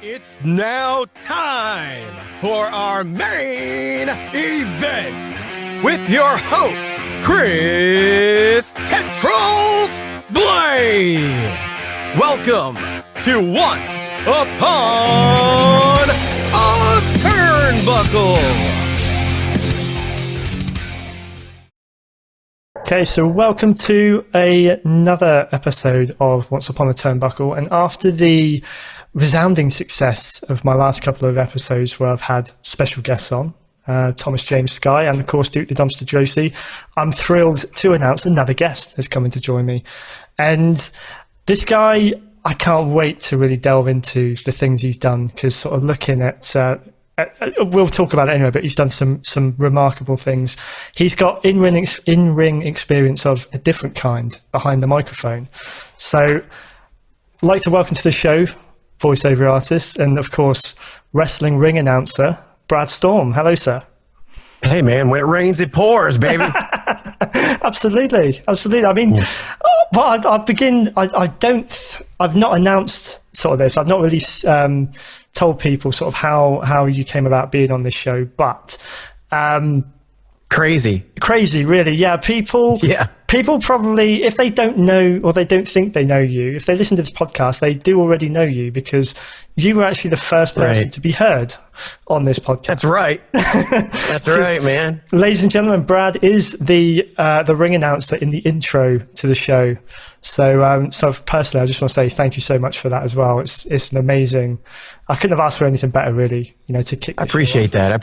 It's now time for our main event with your host, Chris Tetrold Blaine. Welcome to Once Upon a Turnbuckle. Okay, so welcome to another episode of Once Upon a Turnbuckle. And after the resounding success of my last couple of episodes where I've had special guests on, Thomas James Sky and of course Duke the Dumpster Tracy, I'm thrilled to announce another guest has come in to join me. And this guy, I can't wait to really delve into the things he's done, because sort of looking at we'll talk about it anyway, but he's done some remarkable things. He's got in-ring experience of a different kind behind the microphone. So I'd like to welcome to the show voiceover artist and, of course, wrestling ring announcer, Brad Storm. Hello, sir. Hey, man, when it rains, it pours, baby. Absolutely. I mean, well, I've not announced sort of this. I've not really told people sort of how you came about being on this show, but crazy, really. Yeah, people probably, if they don't know or they don't think they know you, if they listen to this podcast, they do already know you, because you were actually the first person to be heard on this podcast. That's right. That's right, man. Ladies and gentlemen, Brad is the ring announcer in the intro to the show. So personally, I just want to say thank you so much for that as well. It's an amazing. I couldn't have asked for anything better, really. To kick. I appreciate that.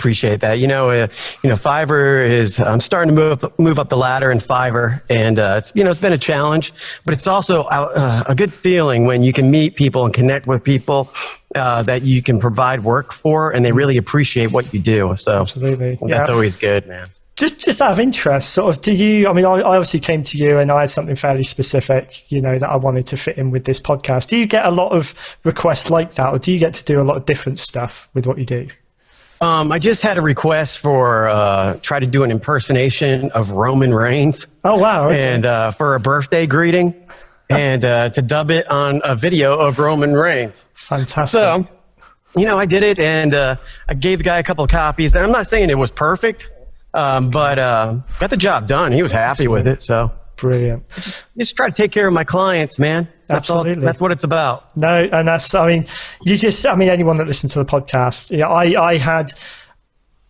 Fiverr is. I'm starting to move up the ladder in Fiverr, and it's been a challenge, but it's also a good feeling when you can meet people and connect with people that you can provide work for, and they really appreciate what you do. So absolutely, that's always good, man. Just out of interest, sort of, do you, I mean, I obviously came to you and I had something fairly specific, that I wanted to fit in with this podcast. Do you get a lot of requests like that, or do you get to do a lot of different stuff with what you do? I just had a request for try to do an impersonation of Roman Reigns. Oh, wow. Okay. And for a birthday greeting, and to dub it on a video of Roman Reigns. Fantastic. So, I did it, and I gave the guy a couple of copies. And I'm not saying it was perfect, but got the job done. He was happy with it. So brilliant. Just try to take care of my clients, man. Absolutely. That's what it's about. No, and anyone that listens to the podcast,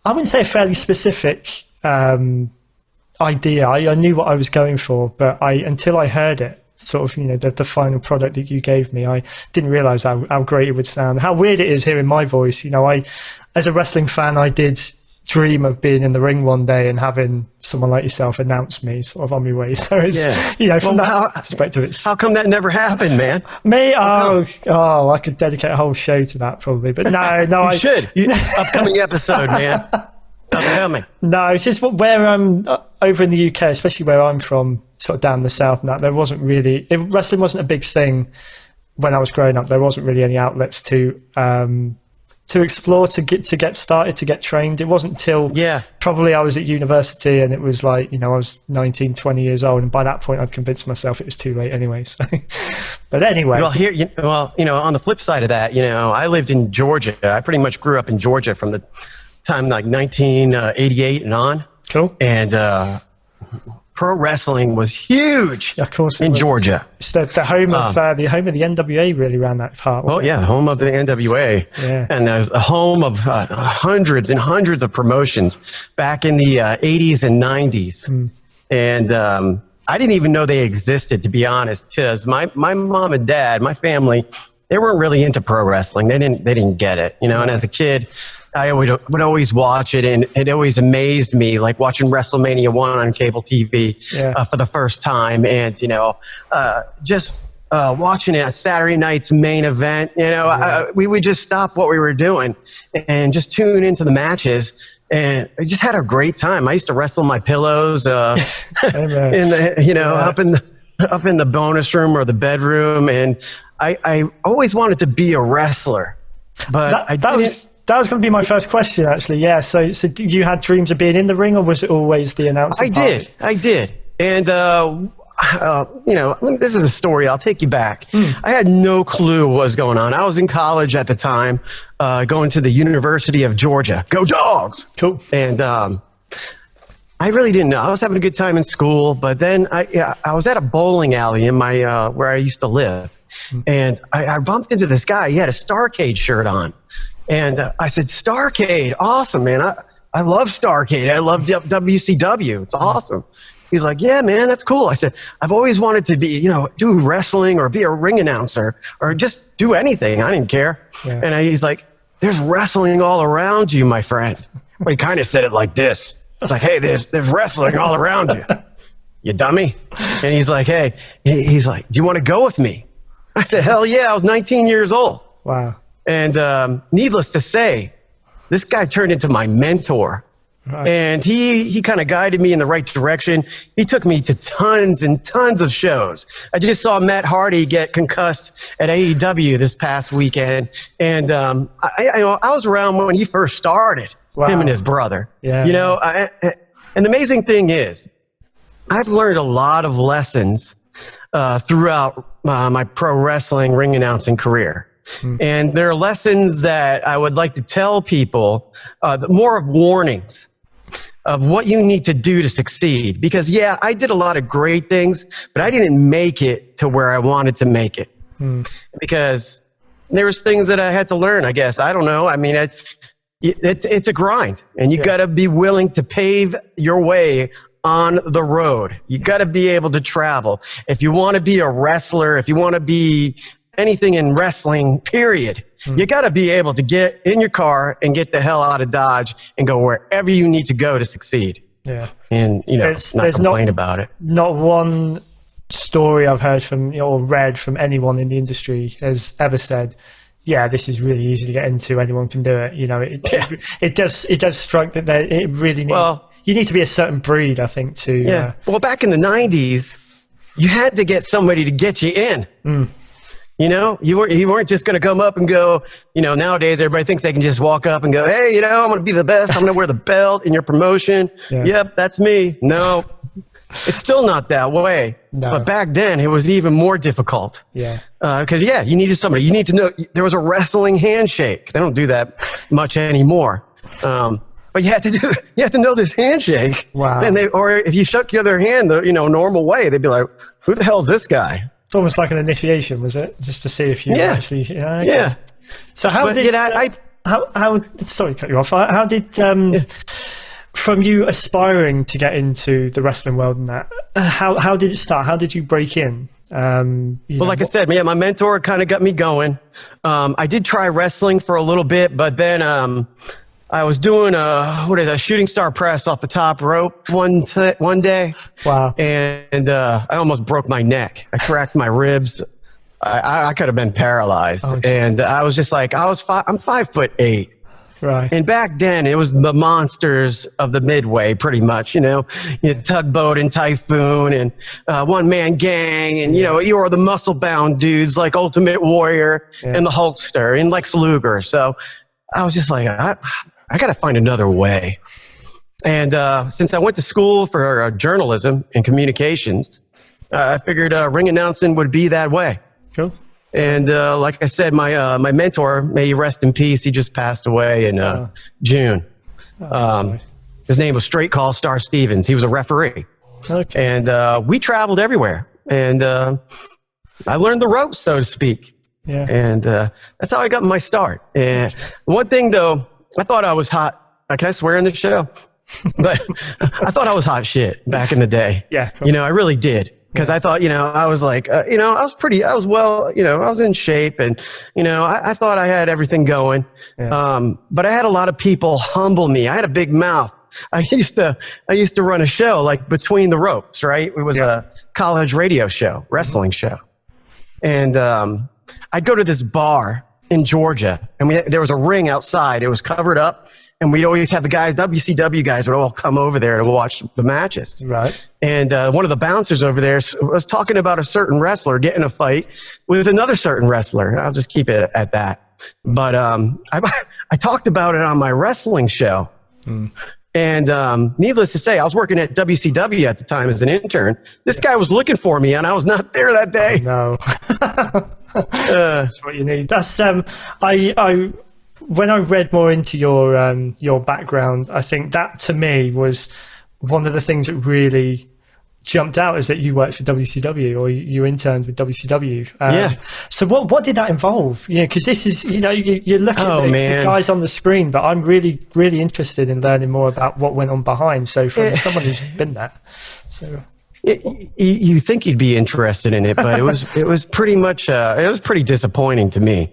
I wouldn't say a fairly specific idea. I knew what I was going for, but until I heard it, sort of, the final product that you gave me, I didn't realize how great it would sound, how weird it is hearing my voice. As a wrestling fan, I did dream of being in the ring one day and having someone like yourself announce me sort of on my way. So it's, from that perspective, it's... How come that never happened, man? Me? I could dedicate a whole show to that probably, but no. You should. Upcoming episode, man. Upcoming. No, it's just where I'm over in the UK, especially where I'm from, sort of down the south, and that there wasn't really... wrestling wasn't a big thing when I was growing up. There wasn't really any outlets to explore, to get started, to get trained. It wasn't till probably I was at university, and it was like, I was 19, 20 years old, and by that point I'd convinced myself it was too late anyway. So, but anyway. Well, on the flip side of that, I lived in Georgia. I pretty much grew up in Georgia from the time like 1988 and on. Cool. And pro wrestling was huge, of course, in Georgia. It's the home of the NWA, really, around that part. Oh yeah, home of the NWA, and there's the home of hundreds and hundreds of promotions back in the 80s and 90s, and I didn't even know they existed, to be honest, because my mom and dad, my family, they weren't really into pro wrestling. They didn't get it, And as a kid, I would always watch it, and it always amazed me, like watching WrestleMania 1 on cable TV for the first time, and just watching it, Saturday night's main event. We would just stop what we were doing and just tune into the matches, and I just had a great time. I used to wrestle my pillows up in the bonus room or the bedroom, and I always wanted to be a wrestler, but that was going to be my first question, actually. Yeah. So you had dreams of being in the ring, or was it always the announcing? I did. And this is a story. I'll take you back. I had no clue what was going on. I was in college at the time, going to the University of Georgia. Go Dogs! Cool. And I really didn't know. I was having a good time in school, but then I was at a bowling alley in my where I used to live, and I bumped into this guy. He had a Starcade shirt on, and I said, "Starcade, awesome, man! I love Starcade. I love WCW. It's awesome." He's like, "Yeah, man, that's cool." I said, "I've always wanted to be, do wrestling or be a ring announcer or just do anything. I didn't care." Yeah. And he's like, "There's wrestling all around you, my friend." Well, he kind of said it like this. It's like, "Hey, there's wrestling all around you, you dummy." And he's like, he's like, "Do you want to go with me?" I said, "Hell yeah." I was 19 years old. Wow. And needless to say, this guy turned into my mentor. Right. And he kind of guided me in the right direction. He took me to tons and tons of shows. I just saw Matt Hardy get concussed at AEW this past weekend. And I was around when he first started, him and his brother. Yeah. And the amazing thing is, I've learned a lot of lessons throughout my pro wrestling ring announcing career. And there are lessons that I would like to tell people, more of warnings of what you need to do to succeed. Because, yeah, I did a lot of great things, but I didn't make it to where I wanted to make it. Because there was things that I had to learn, I guess. I don't know. I mean, it's a grind, and you got to be willing to pave your way on the road. You got to be able to travel. If you want to be a wrestler, if you want to be anything in wrestling, period, you got to be able to get in your car and get the hell out of Dodge and go wherever you need to go to succeed. Yeah. And, not complain about it. Not one story I've heard from or read from anyone in the industry has ever said, "Yeah, this is really easy to get into. Anyone can do it." It does strike that it really needs, you need to be a certain breed, I think, to. Yeah. Well, back in the 90s, you had to get somebody to get you in. You weren't just going to come up and go, nowadays everybody thinks they can just walk up and go, "Hey, I'm going to be the best. I'm going to wear the belt in your promotion." Yeah. "Yep, that's me." No, it's still not that way. No. But back then it was even more difficult. Yeah. Because, you needed somebody. You need to know there was a wrestling handshake. They don't do that much anymore. But you had to know this handshake. Wow. Or if you shook the other hand, normal way, they'd be like, "Who the hell is this guy?" It's almost like an initiation, was it? Just to see if you actually. Yeah. So how did sorry to cut you off. How did from you aspiring to get into the wrestling world and that, how did it start? How did you break in? Like I said, my mentor kind of got me going. I did try wrestling for a little bit, but then I was doing a shooting star press off the top rope one day. Wow. And I almost broke my neck. I cracked my ribs. I could have been paralyzed. Oh, and I was just like, I'm 5'8". Right. And back then it was the monsters of the Midway, pretty much, you had Tugboat and Typhoon and One Man Gang. And, you were the muscle bound dudes like Ultimate Warrior and the Hulkster and Lex Luger. So I was just like, I got to find another way. And since I went to school for journalism and communications, I figured ring announcing would be that way. Cool. And like I said, my mentor, may he rest in peace, he just passed away in June. His name was Straight Call Star Stevens. He was a referee. Okay. And we traveled everywhere. And I learned the ropes, so to speak. Yeah. And that's how I got my start. And one thing, though, I thought I was hot. Can I swear in this show? But I thought I was hot shit back in the day. Yeah. Cool. I really did. Because I thought, I was like, I was in shape and, I thought I had everything going. Yeah. But I had a lot of people humble me. I had a big mouth. I used to run a show like Between the Ropes, right? It was a college radio show, wrestling show. And I'd go to this bar in Georgia, and there was a ring outside. It was covered up, and we'd always have the guys, WCW guys, would all come over there to watch the matches. Right. And one of the bouncers over there was talking about a certain wrestler getting a fight with another certain wrestler. I'll just keep it at that. But I talked about it on my wrestling show. And needless to say, I was working at WCW at the time as an intern. This guy was looking for me, and I was not there that day. No. That's what you need. That's I when I read more into your background, I think that to me was one of the things that really jumped out, is that you worked for WCW, or you interned with WCW. Yeah. So what did that involve? Because this is, you're looking at the guys on the screen, but I'm really, really interested in learning more about what went on behind. So from someone who's been there, so. You think you'd be interested in it, but it was pretty much it was pretty disappointing to me.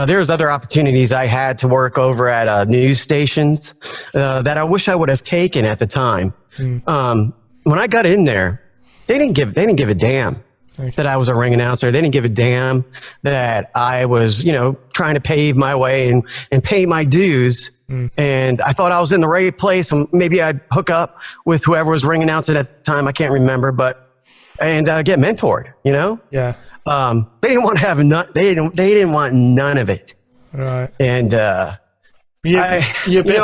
There was other opportunities I had to work over at news stations that I wish I would have taken at the time. When I got in there, they didn't give a damn that I was a ring announcer. They didn't give a damn that I was, trying to pave my way and pay my dues. And I thought I was in the right place, and maybe I'd hook up with whoever was ring announcing at the time. I can't remember, and get mentored. Yeah. They didn't want to have they didn't want none of it. Right. And I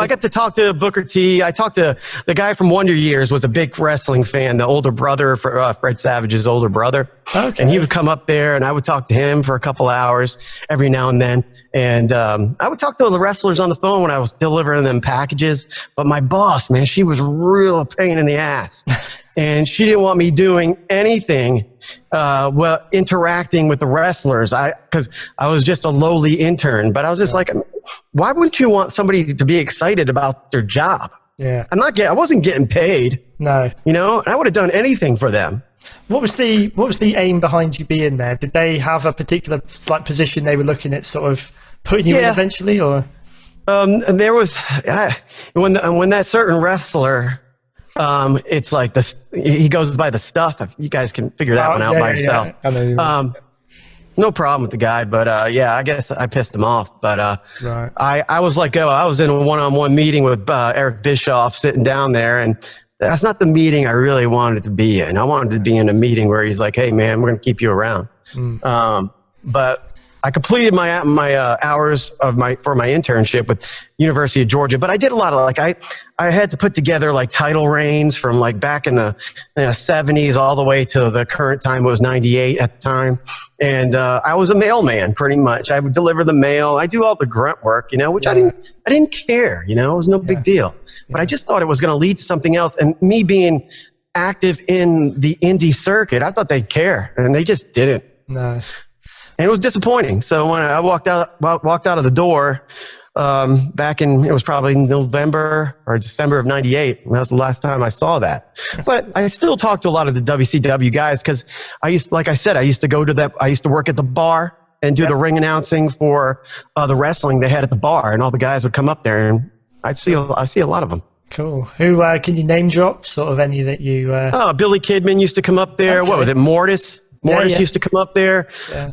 got to talk to Booker T. I talked to the guy from Wonder Years, was a big wrestling fan, the older brother, for Fred Savage's older brother. Okay. And he would come up there, and I would talk to him for a couple hours every now and then. And I would talk to the wrestlers on the phone when I was delivering them packages. But my boss, man, she was a real pain in the ass. And she didn't want me doing anything, interacting with the wrestlers. Because I was just a lowly intern. But I was just like, why wouldn't you want somebody to be excited about their job? Yeah. I wasn't getting paid. No. And I would have done anything for them. What was the aim behind you being there? Did they have a particular position they were looking at sort of putting you in eventually, or? And there was when that certain wrestler, it's like this. He goes by the Stuff. You guys can figure that one out by yourself. Yeah. No problem with the guy, but I guess I pissed him off. But right. I was like, I was in a one-on-one meeting with Eric Bischoff, sitting down there, and that's not the meeting I really wanted to be in. I wanted to be in a meeting where he's like, hey man, we're going to keep you around. But I completed my hours for my internship with University of Georgia, but I did a lot of I had to put together title reigns from back in the 70s all the way to the current time. It was 98 at the time. And I was a mailman pretty much. I would deliver the mail. I do all the grunt work, which I didn't care, it was no big deal. But I just thought it was going to lead to something else. And me being active in the indie circuit, I thought they'd care, and they just didn't. No. And it was disappointing. So when I walked out of the door, back in, it was probably November or December of 98. That was the last time I saw that. But I still talked to a lot of the WCW guys, because I used to work at the bar and do the ring announcing for the wrestling they had at the bar, and all the guys would come up there, and I see a lot of them. Cool. Who can you name drop? Sort of any that you? Billy Kidman used to come up there. Okay. What was it? Mortis used to come up there. Yeah.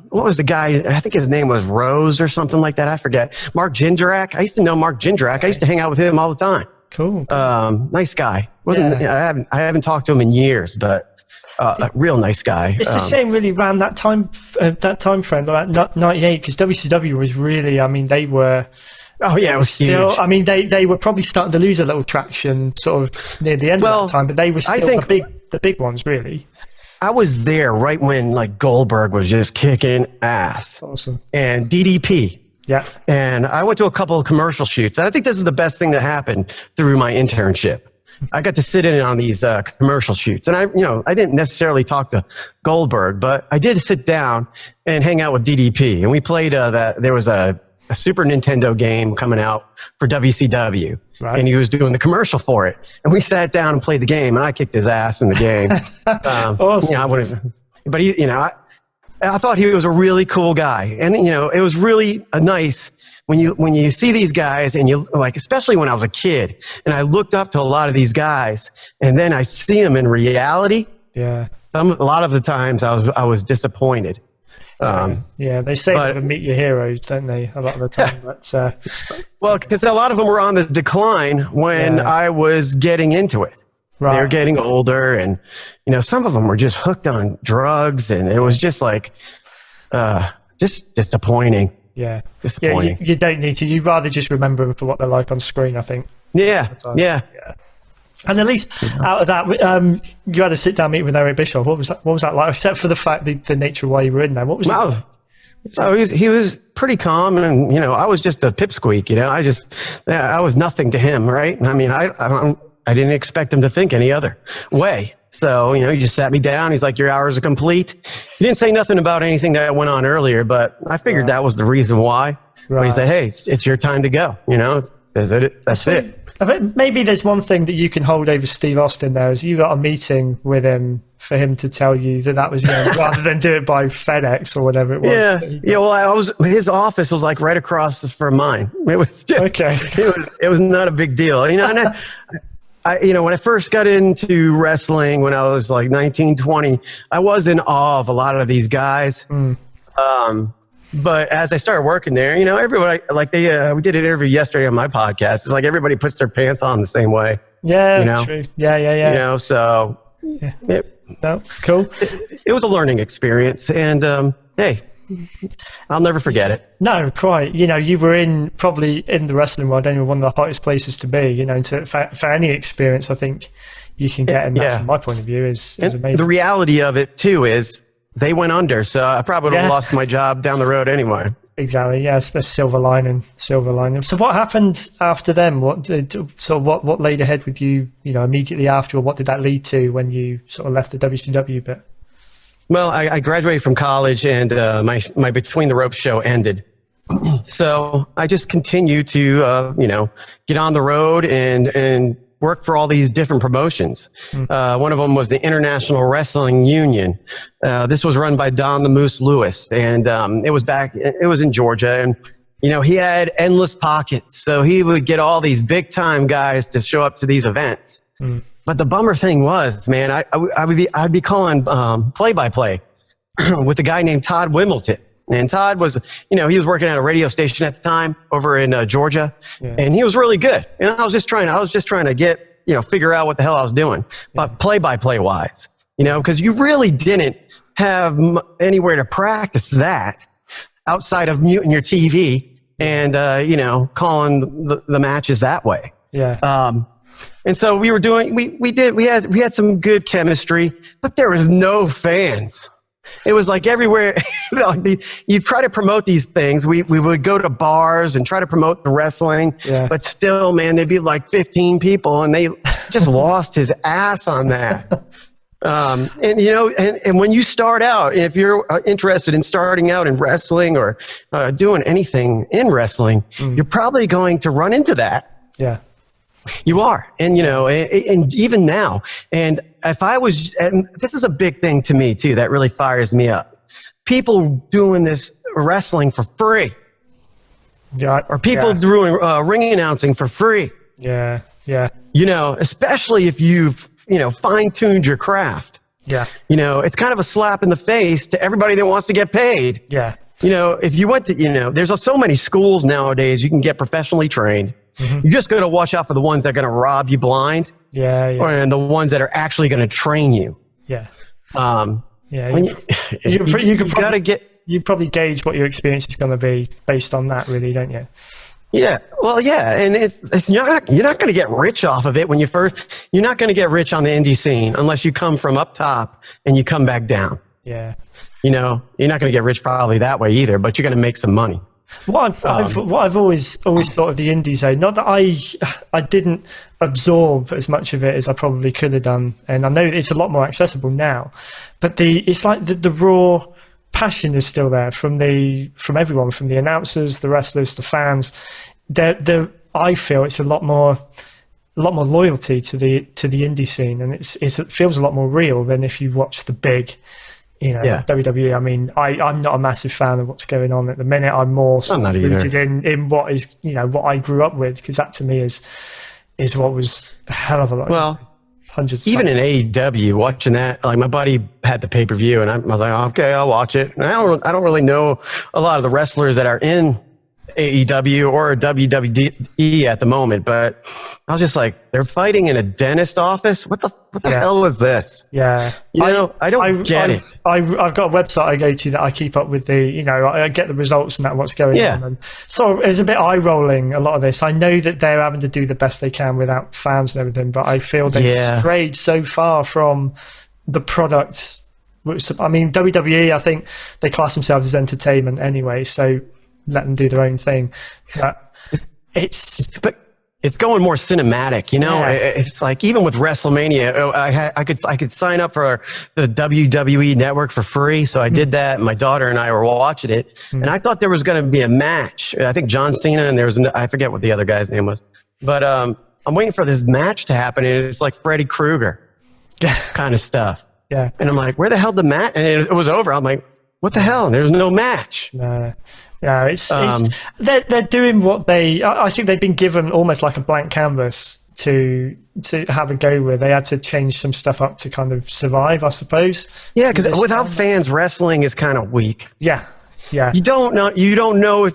What was the guy? I think his name was Rose or something like that. I forget. Mark Jindrak. I used to know Mark Jindrak. Okay. I used to hang out with him all the time. Cool. Nice guy. I haven't talked to him in years, but a real nice guy. It's the same really around that time frame, about 98, because WCW was really, they were. Oh yeah, it was still huge. They were probably starting to lose a little traction sort of near the end of that time, but they were still the big ones, really. I was there right when Goldberg was just kicking ass. Awesome. And DDP. Yeah. And I went to a couple of commercial shoots. And I think this is the best thing that happened through my internship. I got to sit in on these commercial shoots. And I didn't necessarily talk to Goldberg, but I did sit down and hang out with DDP. And we played there was a Super Nintendo game coming out for WCW. Right. And he was doing the commercial for it. And we sat down and played the game, and I kicked his ass in the game. Awesome. But I thought he was a really cool guy. And, it was really nice when you see these guys, and you especially when I was a kid, and I looked up to a lot of these guys, and then I see them in reality. Yeah. A lot of the times I was disappointed. They say never meet your heroes, don't they? A lot of the time. Well, because a lot of them were on the decline when I was getting into it. Right. They were getting older, and some of them were just hooked on drugs, and it was just just disappointing. Yeah, disappointing. You don't need to. You'd rather just remember what they're like on screen, I think. Yeah, yeah. And at least out of that, you had a sit-down meeting with Eric Bischoff. What was that like? Except for the fact the nature of why you were in there. What was it like? Oh, he was pretty calm, and I was just a pipsqueak. I was nothing to him, right? I mean, I didn't expect him to think any other way. So he just sat me down. He's like, "Your hours are complete." He didn't say nothing about anything that went on earlier, but I figured that was the reason why. Right. But he said, "Hey, it's your time to go." That's it. I think maybe there's one thing that you can hold over Steve Austin there is you got a meeting with him for him to tell you that was rather than do it by FedEx or whatever it was. Yeah. Well, his office was like right across from mine. It was just, okay. It was not a big deal, And when I first got into wrestling when I was like 19, 20, I was in awe of a lot of these guys. But as I started working there, everybody, we did an interview yesterday on my podcast. It's like everybody puts their pants on the same way. Yeah, true. Yeah. So cool. It was a learning experience, and hey, I'll never forget it. No, quite. You were probably in the wrestling world, anyway, one of the hottest places to be. For any experience, I think you can get in that. From my point of view, is amazing. The reality of it too is they went under, so I probably would have lost my job down the road anyway. Exactly. Yes, the silver lining. So what happened after them? What laid ahead with you? Immediately after, or what did that lead to when you sort of left the WCW bit? Well, I graduated from college, and my Between the Ropes show ended. So I just continued to get on the road and work for all these different promotions. One of them was the International Wrestling Union. This was run by Don the Moose Lewis, and it was in Georgia, and he had endless pockets, so he would get all these big time guys to show up to these events. But the bummer thing was, man, I'd be calling play by play with a guy named Todd Wimbledon. And Todd was, he was working at a radio station at the time over in Georgia, and he was really good. And I was just trying to get, figure out what the hell I was doing, but play-by-play wise, because you really didn't have anywhere to practice that outside of muting your TV and, calling the matches that way. Yeah. And so we had some good chemistry, but there was no fans. It was like everywhere. You try to promote these things. We would go to bars and try to promote the wrestling, but still, man, there'd be like 15 people, and they just lost his ass on that. And when you start out, if you're interested in starting out in wrestling or doing anything in wrestling, you're probably going to run into that. Yeah. You are. And, and even now, and this is a big thing to me too, that really fires me up. People doing this wrestling for free. Yeah. Or people doing ring announcing for free. Yeah. Yeah. Especially if you've, fine-tuned your craft. Yeah. It's kind of a slap in the face to everybody that wants to get paid. Yeah. If you went to, there's so many schools nowadays you can get professionally trained. You just got to watch out for the ones that are going to rob you blind. Yeah. And the ones that are actually going to train you. Yeah. You probably gauge what your experience is going to be based on that, really, don't you? Yeah. Well, yeah. And you're not going to get rich off of it you're not going to get rich on the indie scene unless you come from up top and you come back down. Yeah. You're not going to get rich probably that way either, but you're going to make some money. What I've always thought of the indie zone, not that I didn't absorb as much of it as I probably could have done, and I know it's a lot more accessible now, but it's like the raw passion is still there from everyone, from the announcers, the wrestlers, the fans. I feel it's a lot more loyalty to the indie scene, and it feels a lot more real than if you watch the big. WWE. I mean, I'm not a massive fan of what's going on at the minute. I'm more rooted in what is, what I grew up with, because that to me is what was a hell of a lot. Well, hundreds. Even in AEW, watching that, like my buddy had the pay-per-view, and I was like, okay, I'll watch it. And I don't really know a lot of the wrestlers that are in AEW or WWE at the moment, but I was just like, they're fighting in a dentist office. What the hell is this? Yeah, I don't get it. I've got a website I go to that I keep up with I get the results and what's going on, and so it's a bit eye rolling. A lot of this, I know that they're having to do the best they can without fans and everything, but I feel they've strayed so far from the product. I mean, WWE, I think they class themselves as entertainment anyway, so let them do their own thing. But it's going more cinematic, It's like, even with WrestleMania, I could sign up for the WWE network for free, so I did that. My daughter and I were watching it, and I thought there was going to be a match. I think John Cena, and I forget what the other guy's name was, but I'm waiting for this match to happen, and it's like Freddy Krueger kind of stuff. Yeah, and I'm like, where the hell the match? And it was over. I'm like, what the hell? There's no match. No, it's they're doing what I think they've been given almost like a blank canvas to have a go with. They had to change some stuff up to kind of survive, I suppose. Yeah, because without fans, wrestling is kind of weak. Yeah. You don't know if you don't know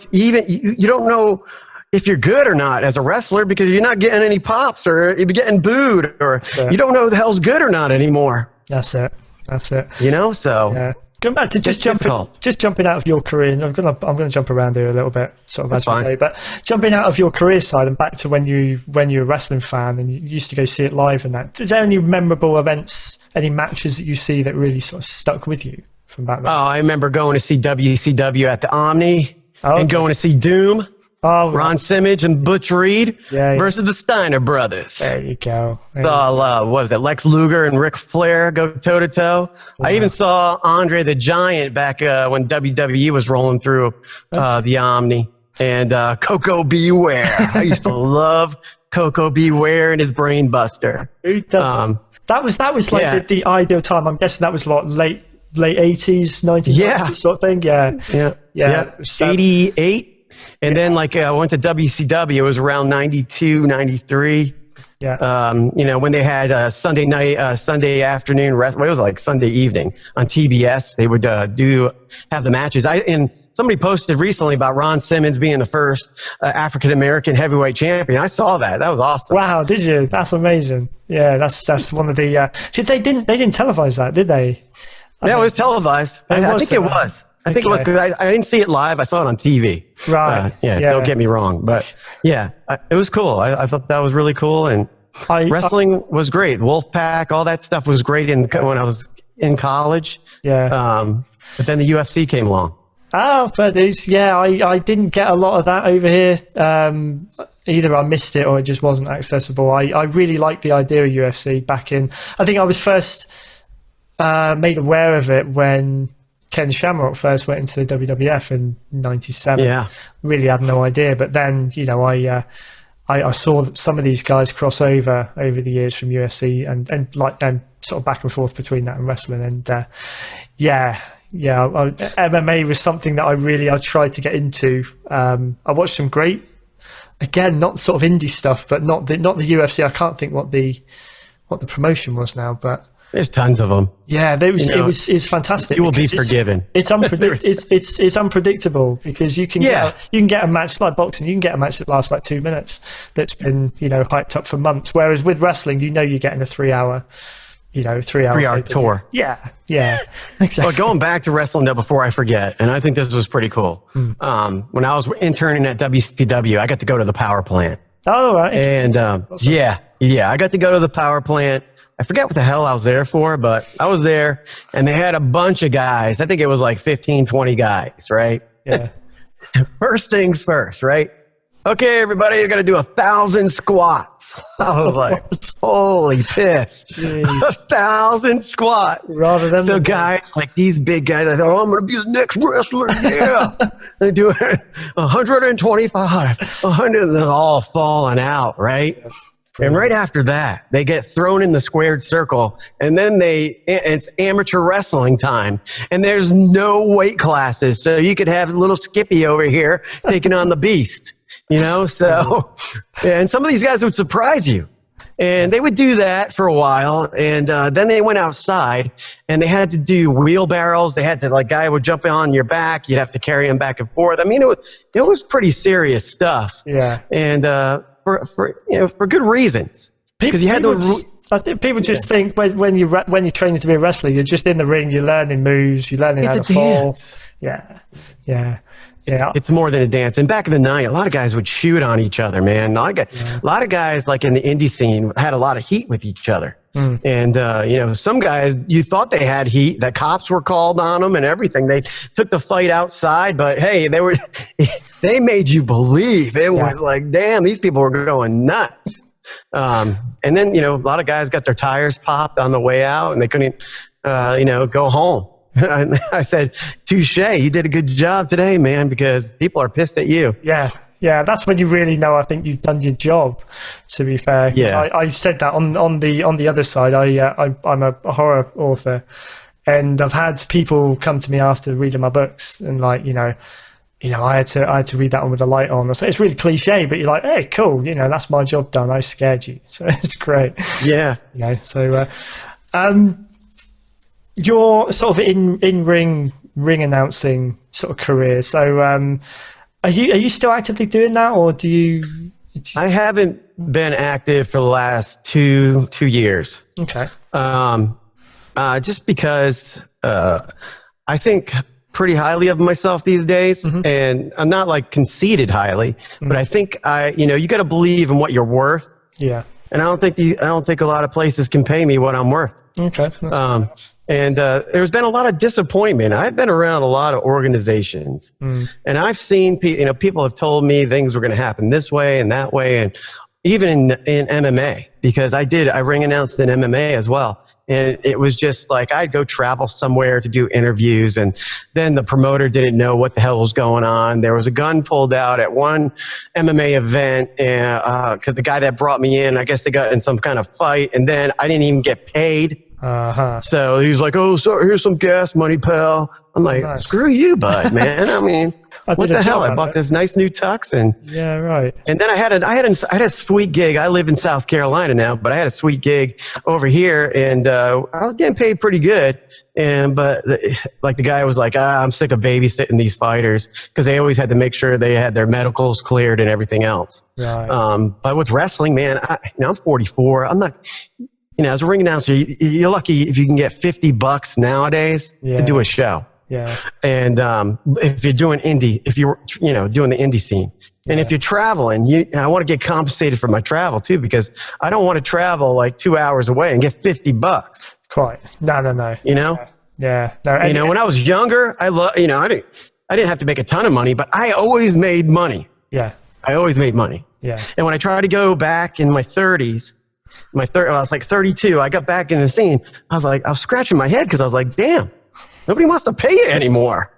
if you're good or not as a wrestler, because you're not getting any pops, or you're getting booed, or you don't know who the hell's good or not anymore. That's it. So yeah. Going back to just jumping out of your career, and I'm gonna jump around here a little bit, sort of. That's fine. But jumping out of your career side and back to when you were a wrestling fan and you used to go see it live and that. Is there any memorable events, any matches that you see that really sort of stuck with you from back then? Oh, I remember going to see WCW at the Omni and going to see Doom. Oh, Ron Simmons and Butch Reed versus the Steiner brothers. There you go. Saw what was it? Lex Luger and Ric Flair go toe to toe. I even saw Andre the Giant back when WWE was rolling through the Omni, and Coco Beware. I used to love Coco Beware and his Brain Buster. Who doesn't? That was like the ideal time. I'm guessing that was late 80s, 1990s sort of thing. Yeah. 88. And then I went to WCW, it was around 92, 93. Yeah. When they had Sunday night, Sunday afternoon, it was like Sunday evening on TBS, they would have the matches. And somebody posted recently about Ron Simmons being the first African-American heavyweight champion. I saw that. That was awesome. Wow, did you? That's amazing. Yeah, that's one of the, they didn't televise that, did they? Yeah, it was televised. I think it was. I think it was, because I didn't see it live. I saw it on TV. Right. Don't get me wrong. But it was cool. I thought that was really cool. And wrestling was great. Wolfpack, all that stuff was great when I was in college. Yeah. But then the UFC came along. Oh, fair dues. Yeah, I didn't get a lot of that over here. Either I missed it or it just wasn't accessible. I really liked the idea of UFC back in... I think I was first made aware of it when Ken Shamrock first went into the WWF in '97. Yeah, really had no idea. But then, I saw some of these guys cross over the years from UFC and like them sort of back and forth between that and wrestling. And MMA was something that I tried to get into. I watched some great, again, not sort of indie stuff, but not the UFC. I can't think what the promotion was now, but. There's tons of them. Yeah, it's fantastic. You will be forgiven. It's unpredictable because you can get a match like boxing. You can get a match that lasts like 2 minutes that's been hyped up for months. Whereas with wrestling, you're getting a 3 hour, 3 hour tour. Yeah, exactly. Well, going back to wrestling though, before I forget, and I think this was pretty cool. When I was interning at WCW, I got to go to the power plant. Oh, right. And awesome. I got to go to the power plant. I forget what the hell I was there for, but I was there, and they had a bunch of guys. I think it was like 15, 20 guys, right? Yeah. First things first, right? Okay, everybody, you're going to do 1,000 squats. I was like, holy piss. 1,000 squats. Rather than so guys, like these big guys, I thought, I'm going to be the next wrestler. Yeah. They do 125, 100, and they're all falling out, right? Yeah. And right after that, they get thrown in the squared circle, and then it's amateur wrestling time, and there's no weight classes, so you could have little Skippy over here taking on the beast, So, and some of these guys would surprise you. And they would do that for a while. And then they went outside and they had to do wheelbarrows. They had to, like, guy would jump on your back. You'd have to carry him back and forth. I mean, it was pretty serious stuff. Yeah. And for good reasons. Because you had to. I think people just think when you're training to be a wrestler, you're just in the ring, you're learning moves, you're learning how to fall. Yeah. It's more than a dance. And back in the night, a lot of guys would shoot on each other, man. A lot of guys, like in the indie scene, had a lot of heat with each other. And, some guys, you thought they had heat. The cops were called on them and everything. They took the fight outside, but hey, they made you believe. It was like, damn, these people were going nuts. And then, a lot of guys got their tires popped on the way out and they couldn't, go home. I said, touche, you did a good job today, man, because people are pissed at you. Yeah, that's when you really know, I think, you've done your job, to be fair. Yeah. I said that on the other side. I'm a horror author, and I've had people come to me after reading my books and like, I had to read that one with the light on. So it's really cliche, but you're like, hey, cool, that's my job done. I scared you. So it's great. Yeah. Your sort of in ring announcing sort of career. So are you still actively doing that, or do you? I haven't been active for the last two years. Okay. Just because I think pretty highly of myself these days, and I'm not like conceited highly, but I think you got to believe in what you're worth. Yeah. And I don't think a lot of places can pay me what I'm worth. Okay. And there's been a lot of disappointment. I've been around a lot of organizations, and I've seen people have told me things were going to happen this way and that way, and even in MMA, because I ring announced in MMA as well. And it was just like I'd go travel somewhere to do interviews, and then the promoter didn't know what the hell was going on. There was a gun pulled out at one MMA event, and because the guy that brought me in, I guess they got in some kind of fight, and then I didn't even get paid. So he was like, "Oh, so here's some gas money, pal." I'm like, nice. Screw you, bud, man. I mean, what the hell? I bought this nice new tux, and yeah, right. And then I had a sweet gig. I live in South Carolina now, but I had a sweet gig over here, and I was getting paid pretty good. But the guy was like, "I'm sick of babysitting these fighters," because they always had to make sure they had their medicals cleared and everything else. Right. But with wrestling, man, I'm 44. I'm not. As a ring announcer, you're lucky if you can get $50 nowadays to do a show. Yeah. And if you're doing indie, if you're doing the indie scene, and if you're traveling, I want to get compensated for my travel too, because I don't want to travel like 2 hours away and get $50. Quite. No. Yeah. No. When I was younger, I didn't have to make a ton of money, but I always made money. Yeah. I always made money. Yeah. And when I tried to go back in my 30s. I was like 32. I got back in the scene. I was scratching my head because I was like, damn, nobody wants to pay you anymore.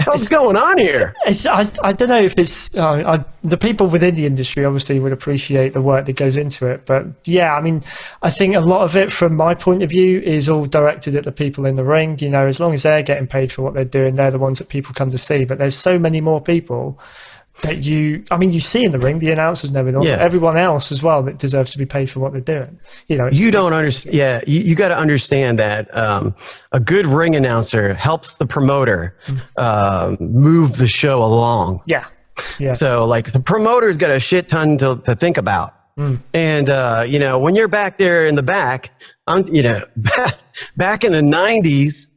What's going on here? I don't know if it's the people within the industry obviously would appreciate the work that goes into it, but yeah, I mean, I think a lot of it from my point of view is all directed at the people in the ring. As long as they're getting paid for what they're doing, they're the ones that people come to see. But there's so many more people that you see in the ring, the announcers and everyone, but everyone else as well that deserves to be paid for what they're doing. You don't understand. Yeah, you got to understand that a good ring announcer helps the promoter move the show along. Yeah. So like the promoter's got a shit ton to think about. And when you're back there in the back, back in the 90s.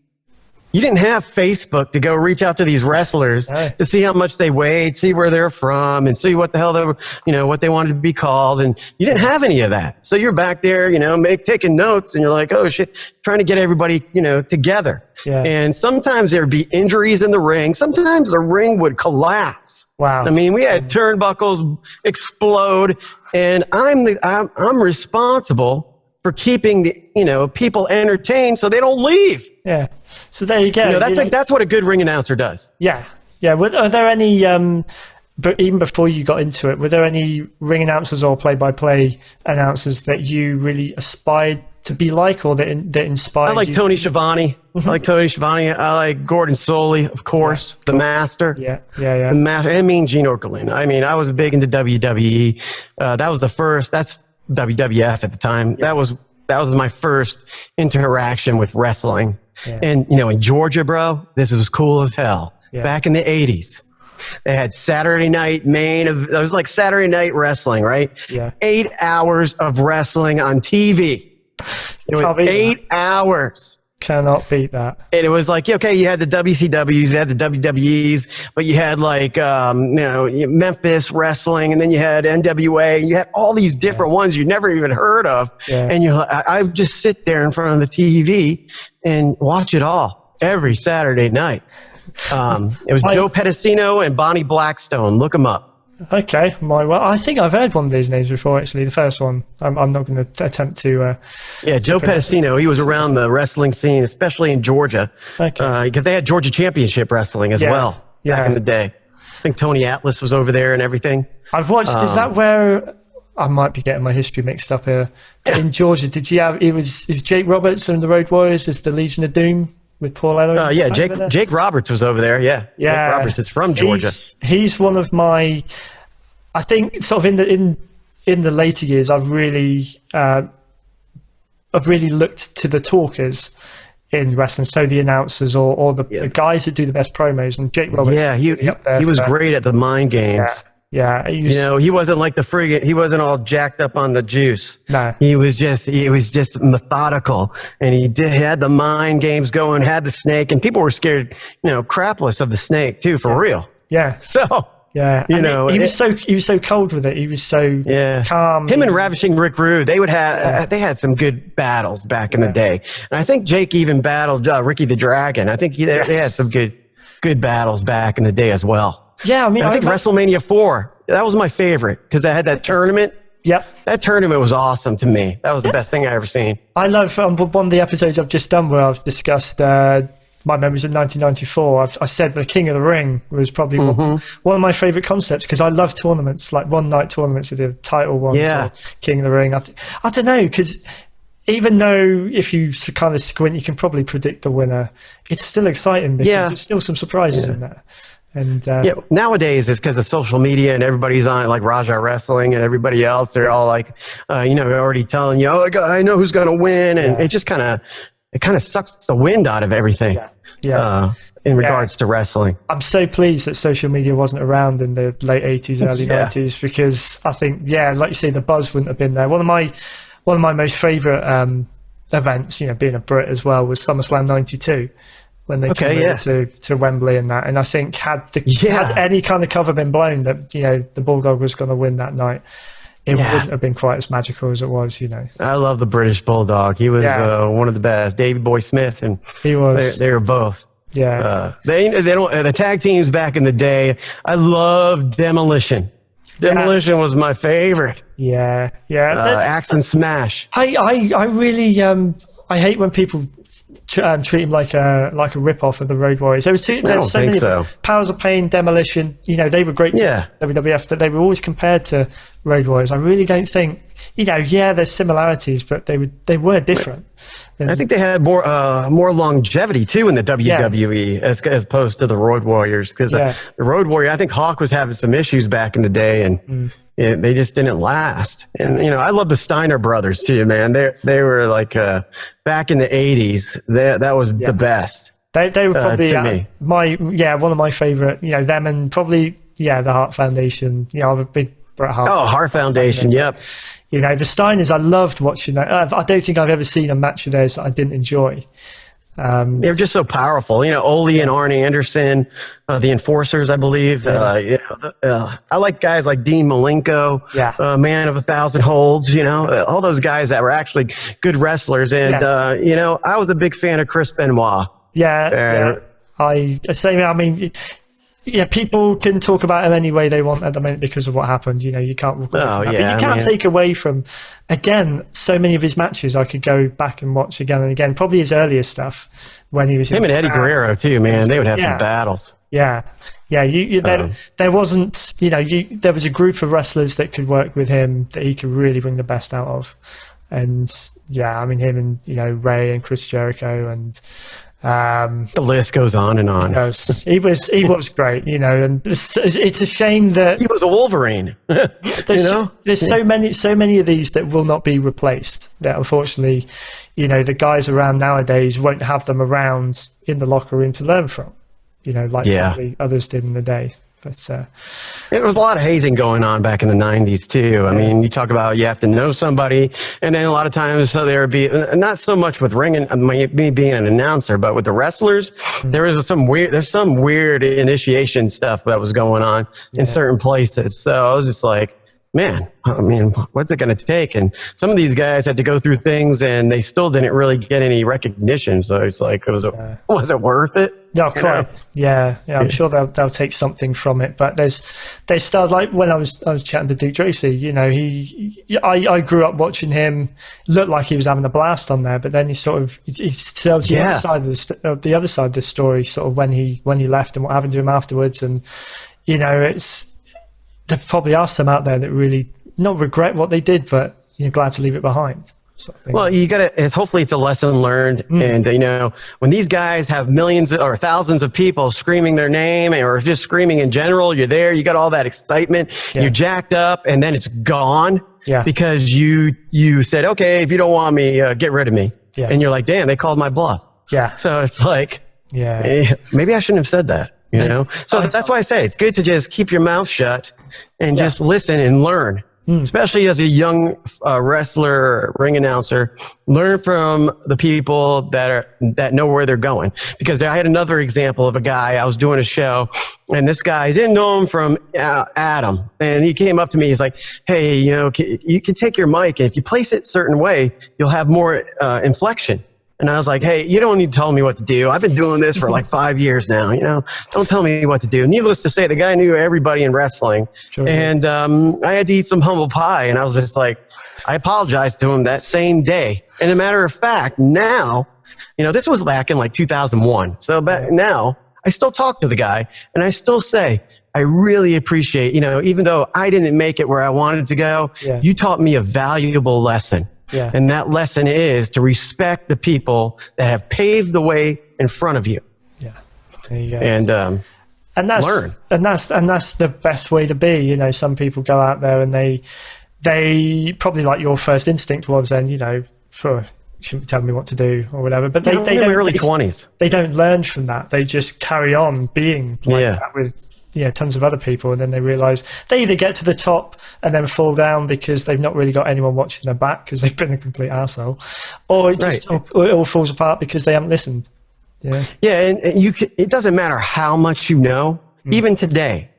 You didn't have Facebook to go reach out to these wrestlers to see how much they weighed, see where they're from, and see what the hell they were, what they wanted to be called. And you didn't have any of that. So you're back there, taking notes, and you're like, oh shit, trying to get everybody, together. Yeah. And sometimes there'd be injuries in the ring. Sometimes the ring would collapse. Wow. I mean, we had turnbuckles explode, and I'm responsible for keeping the people entertained so they don't leave. Yeah. So there you go. That's what a good ring announcer does. Yeah. Are there any? But even before you got into it, were there any ring announcers or play-by-play announcers that you really aspired to be like, or that inspired? I like you? Tony Schiavone. I like Gordon Soley, of course, the Master. Yeah. The Master. I mean, Gene Okerlund. I mean, I was big into WWE. That was the first. That's WWF at the time. That was my first interaction with wrestling. Yeah. And, in Georgia, bro, this was cool as hell. Yeah. Back in the 80s, they had Saturday night it was like Saturday night wrestling, right? Yeah. 8 hours of wrestling on TV. It was 8 hours. Cannot beat that. And it was like, okay, you had the WCWs, you had the WWEs, but you had like, Memphis wrestling, and then you had NWA, and you had all these different ones you never even heard of. Yeah. And I would just sit there in front of the TV and watch it all every Saturday night. It was Joe Pedicino and Bonnie Blackstone. Look them up. Okay, I think I've heard one of these names before. Actually, the first one. I'm not going to attempt to. Joe Pedicino. He was around the wrestling scene, especially in Georgia, because they had Georgia Championship Wrestling as well back in the day. I think Tony Atlas was over there and everything. I've watched. Is that where? I might be getting my history mixed up here. But in Georgia, did you have? It was Jake Roberts and the Road Warriors as the Legion of Doom with Paul Ellering. Jake Roberts was over there. Yeah. Jake Roberts is from Georgia. He's one of my. I think sort of in the later years, I've really looked to the talkers in wrestling, so the announcers or the guys that do the best promos. And Jake Roberts, he was great at the mind games. Yeah, he wasn't like the frigate. He wasn't all jacked up on the juice. No, he was just methodical, and he had the mind games going. Had the snake, and people were scared, crapless of the snake too, for real. Yeah. So. Yeah, he was so cold with it. He was so calm. Him and Ravishing Rick Rude, they had some good battles back in the day, and I think Jake even battled Ricky the Dragon. I think they had some good battles back in the day as well. Yeah, I think WrestleMania 4, that was my favorite because they had that tournament. Yep. That tournament was awesome to me. That was the best thing I ever seen. I love one of the episodes I've just done where I've discussed my memories of 1994. I said the King of the Ring was probably one of my favorite concepts because I love tournaments, like one-night tournaments of the title ones or King of the Ring. I don't know, because even though if you kind of squint, you can probably predict the winner, it's still exciting because there's still some surprises in there. And nowadays it's because of social media and everybody's on like Raja Wrestling and everybody else. They're all like, already telling you, I know who's going to win, and it just kind of sucks the wind out of everything. In regards to wrestling. I'm so pleased that social media wasn't around in the late 80s, early 90s, because I think, like you say, the buzz wouldn't have been there. One of my most favourite events, being a Brit as well, was SummerSlam 92. When they came over to Wembley and that. And I think had any kind of cover been blown that, the Bulldog was going to win that night, it wouldn't have been quite as magical as it was, I love the British Bulldog. He was one of the best. Davey Boy Smith, and he was. They were both. Yeah. The tag teams back in the day. I loved Demolition. Demolition was my favorite. Yeah. Axe and Smash. I really I hate when people treat him like a rip-off of the Road Warriors. There was so many Powers of Pain, Demolition. They were great to WWF, but they were always compared to Road Warriors. I really don't think there's similarities, but they were different. And I think they had more longevity too in the WWE as opposed to the Road Warriors, because the Road Warrior, I think Hawk was having some issues back in the day, and they just didn't last. And I love the Steiner brothers too, man. They were like back in the 80s. That was the best. They were probably to me. one of my favorite. Them and probably the Hart Foundation. I'm a big Bret Hart. Oh, Hart Foundation. Yep. The Steiners, I loved watching that. I don't think I've ever seen a match of theirs that I didn't enjoy. They're just so powerful. Ole and Arnie Anderson, the Enforcers, I believe. I like guys like Dean Malenko, Man of 1,000 Holds, all those guys that were actually good wrestlers. And, I was a big fan of Chris Benoit. People can talk about him any way they want at the moment because of what happened. You can't. But you can't take away from, again, so many of his matches. I could go back and watch again and again. Probably his earlier stuff when he was him and Eddie Guerrero too. Man, they would have some battles. There wasn't. There was a group of wrestlers that could work with him that he could really bring the best out of. And him and Ray and Chris Jericho and The list goes on and on. He was great, you know, and it's a shame that he was a Wolverine. There's so many of these that will not be replaced, that unfortunately, you know, the guys around nowadays won't have them around in the locker room to learn from, you know, like probably others did in the day. But there was a lot of hazing going on back in the 90s too. I mean, you talk about you have to know somebody, and then a lot of times there would be, not so much with me being an announcer, but with the wrestlers, there's some weird initiation stuff that was going on in certain places. So I was just like, man, I mean, what's it going to take? And some of these guys had to go through things, and they still didn't really get any recognition. So it's like, was it worth it? No, quite. Yeah. I'm sure they'll take something from it. But there's stars like when I was chatting to Duke Tracy. You know, I grew up watching him. Looked like he was having a blast on there, but then he tells the other side of the story, sort of when he left and what happened to him afterwards. And you know, there probably are some out there that really not regret what they did, but you're glad to leave it behind. Sort of thing. Well, you got to. Hopefully, it's a lesson learned. And you know, when these guys have millions or thousands of people screaming their name, or just screaming in general, you're there. You got all that excitement. You're jacked up, and then it's gone. Because you said, okay, if you don't want me, get rid of me. And you're like, damn, they called my bluff. So it's like, maybe I shouldn't have said that. You know, so that's why I say it's good to just keep your mouth shut and just listen and learn. Especially as a young wrestler, ring announcer, learn from the people that know where they're going. Because I had another example of a guy, I was doing a show, and this guy, I didn't know him from Adam, and he came up to me, he's like, hey, you know, you can take your mic, and if you place it a certain way, you'll have more inflection. And I was like, hey, you don't need to tell me what to do. I've been doing this for like 5 years now, you know. Don't tell me what to do. Needless to say, the guy knew everybody in wrestling. And I had to eat some humble pie. And I was just like, I apologized to him that same day. And a matter of fact, now, you know, this was back in like 2001. So now, I still talk to the guy. And I still say, I really appreciate, you know, even though I didn't make it where I wanted to go, you taught me a valuable lesson. And that lesson is to respect the people that have paved the way in front of you. There you go. And that's learn. And that's the best way to be. You know, some people go out there and they probably, like your first instinct was then, you know, you shouldn't be telling me what to do or whatever. But they in their early 20s. They don't learn from that. They just carry on being like that with tons of other people, and then they realize they either get to the top and then fall down because they've not really got anyone watching their back because they've been a complete arsehole, or it all falls apart because they haven't listened. And it doesn't matter how much you know. Even today,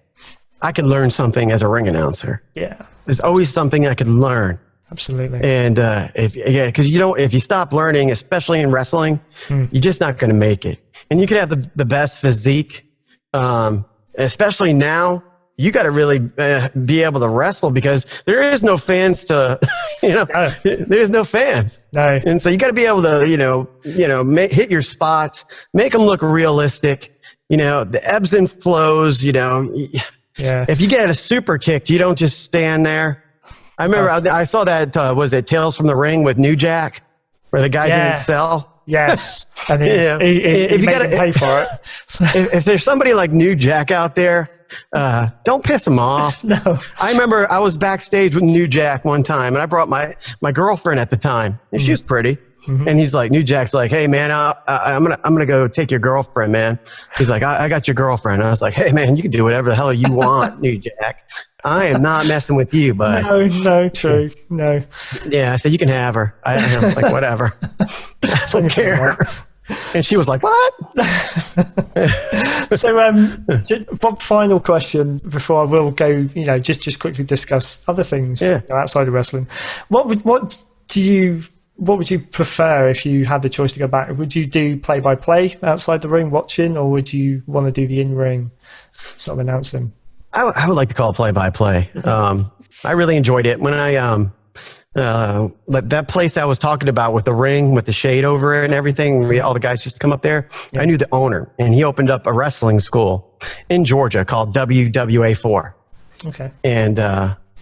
I could learn something as a ring announcer. There's always something I could learn. Absolutely. And because if you stop learning, especially in wrestling, you're just not going to make it. And you could have the best physique. Especially now, you got to really be able to wrestle because there is no fans to, there's no fans. No. And so you got to be able to, hit your spots, make them look realistic, the ebbs and flows, If you get a super kick, you don't just stand there. I remember I saw that, was it Tales from the Ring with New Jack, where the guy didn't sell? Yes, and if you got to pay for it. If there's somebody like New Jack out there, don't piss him off. No, I remember I was backstage with New Jack one time, and I brought my girlfriend at the time, and she was pretty. And he's like, New Jack's like, hey man, I'm gonna go take your girlfriend, man. He's like, I got your girlfriend. And I was like, hey man, you can do whatever the hell you want, New Jack. I am not messing with you, bud. No, true, no. Yeah, I said you can have her. I was like, whatever. I don't care. And she was like, what? So, one final question before I will go. Just quickly discuss other things outside of wrestling. What would you prefer if you had the choice to go back? Would you do play-by-play outside the ring, watching, or would you want to do the in-ring sort of announcing? I would like to call it play-by-play. I really enjoyed it when that place I was talking about with the ring, with the shade over it and everything. All the guys used to come up there. Yeah. I knew the owner, and he opened up a wrestling school in Georgia called WWA4. Okay. And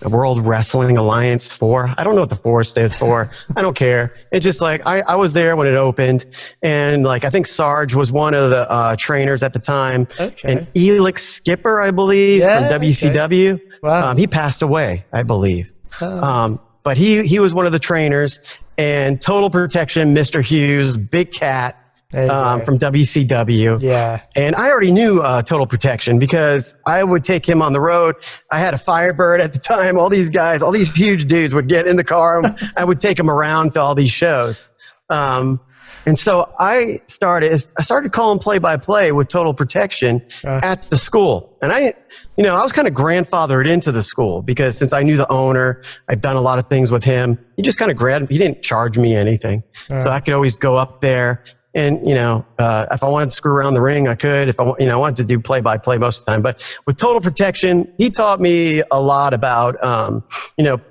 World Wrestling Alliance 4. I don't know what the 4 stands for. I don't care. It's just like, I was there when it opened, and like, I think Sarge was one of the trainers at the time, and Elix Skipper, I believe, from WCW. Okay. Wow. He passed away, I believe. But he was one of the trainers, and Total Protection, Mr. Hughes, Big Cat, from WCW. Yeah. And I already knew Total Protection because I would take him on the road. I had a Firebird at the time. All these guys, all these huge dudes would get in the car. I would take them around to all these shows. And so I started calling play-by-play with Total Protection at the school. And I was kind of grandfathered into the school because since I knew the owner, I've done a lot of things with him. He just kind of he didn't charge me anything. So I could always go up there. And, if I wanted to screw around the ring, I could. If I wanted to do play-by-play most of the time. But with Total Protection, he taught me a lot about,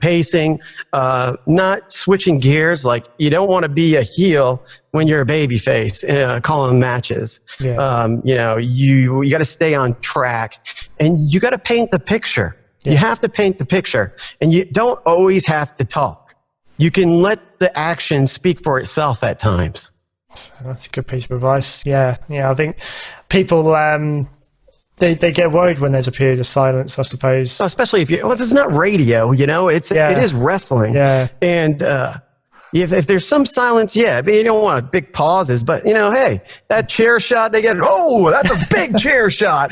pacing, not switching gears. Like, you don't want to be a heel when you're a baby face, calling matches. Yeah. You got to stay on track. And you got to paint the picture. Yeah. You have to paint the picture. And you don't always have to talk. You can let the action speak for itself at times. That's a good piece of advice. Yeah. I think people they get worried when there's a period of silence, I suppose. Especially if it's not radio, it is wrestling. Yeah. And if there's some silence, I mean, you don't want big pauses, but hey, that chair shot they get, that's a big chair shot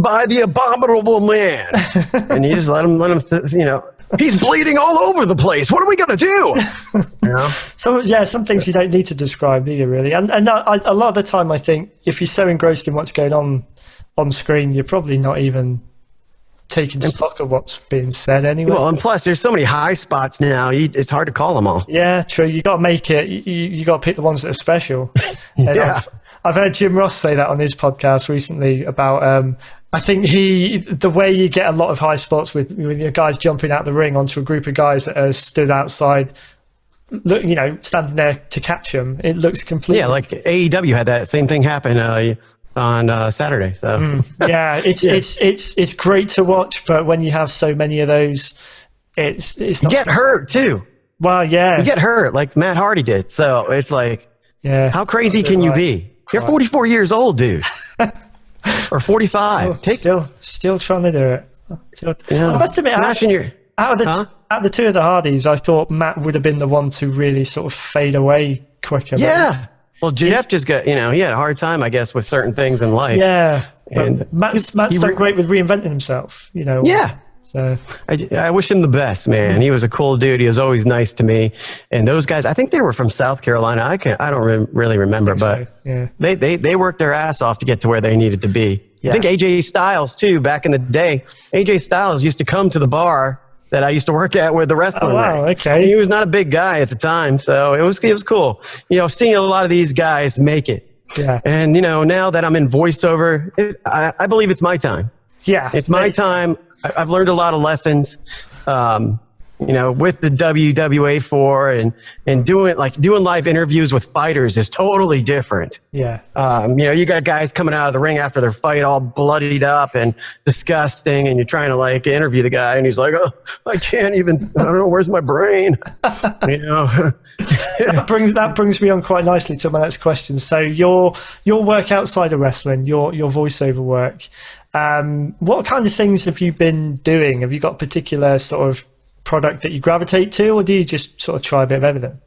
by the Abominable Man, and you just let him, he's bleeding all over the place. What are we gonna do? So some things you don't need to describe, do you really? And a lot of the time, I think if you're so engrossed in what's going on screen, you're probably not even taking stock of what's being said anyway. Well, and plus there's so many high spots now, it's hard to call them all. Yeah, true. You got to make it, you got to pick the ones that are special. Yeah. I've heard Jim Ross say that on his podcast recently about I think the way you get a lot of high spots with your guys jumping out the ring onto a group of guys that are stood outside, standing there to catch them, it looks completely... Yeah, like AEW had that same thing happen on Saturday. So it's great to watch, but when you have so many of those, it's not... You get hurt too. Well, yeah. You get hurt like Matt Hardy did. So it's like, how crazy can you be? You're 44 years old, dude. Or 45. Still trying to do it. I must admit, out of the two of the Hardys, I thought Matt would have been the one to really sort of fade away quicker. Yeah. Well, Jeff just got, he had a hard time, I guess, with certain things in life. Yeah. And Matt's done great with reinventing himself, Yeah. So I wish him the best, man. He was a cool dude. He was always nice to me. And those guys, I think they were from South Carolina. I don't really remember, but they worked their ass off to get to where they needed to be. Yeah. I think AJ Styles too, back in the day. AJ Styles used to come to the bar that I used to work at with the wrestling. Oh, wow, ring. okay. He was not a big guy at the time, so it was cool. Seeing a lot of these guys make it. Yeah. And now that I'm in voiceover, I believe it's my time. Yeah. It's my time. I've learned a lot of lessons, with the WWA 4 and doing live interviews with fighters is totally different. Yeah. You got guys coming out of the ring after their fight all bloodied up and disgusting, and you're trying to interview the guy, and he's like, "Oh, I can't even. I don't know. Where's my brain?" That brings me on quite nicely to my next question. So your work outside of wrestling, your voiceover work. What kind of things have you been doing? Have you got a particular sort of product that you gravitate to, or do you just sort of try a bit of everything?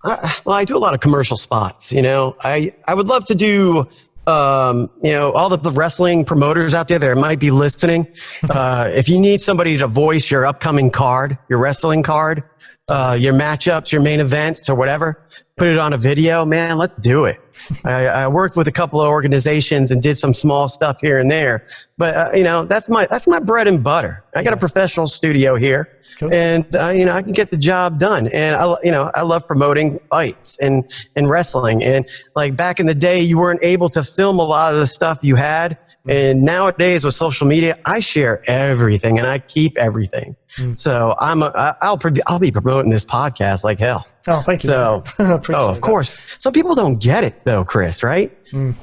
Well, I do a lot of commercial spots. I would love to do, all the wrestling promoters out there that might be listening. If you need somebody to voice your upcoming card, your wrestling card, your matchups, your main events, or whatever, put it on a video, man, let's do it. I worked with a couple of organizations and did some small stuff here and there, but that's my bread and butter. I got a professional studio here. Cool. And I can get the job done. And I love promoting fights and wrestling. And like back in the day, you weren't able to film a lot of the stuff you had. And nowadays with social media, I share everything and I keep everything. So I'll be promoting this podcast like hell. Oh, thank you. So, of course. Some people don't get it though, Chris, right?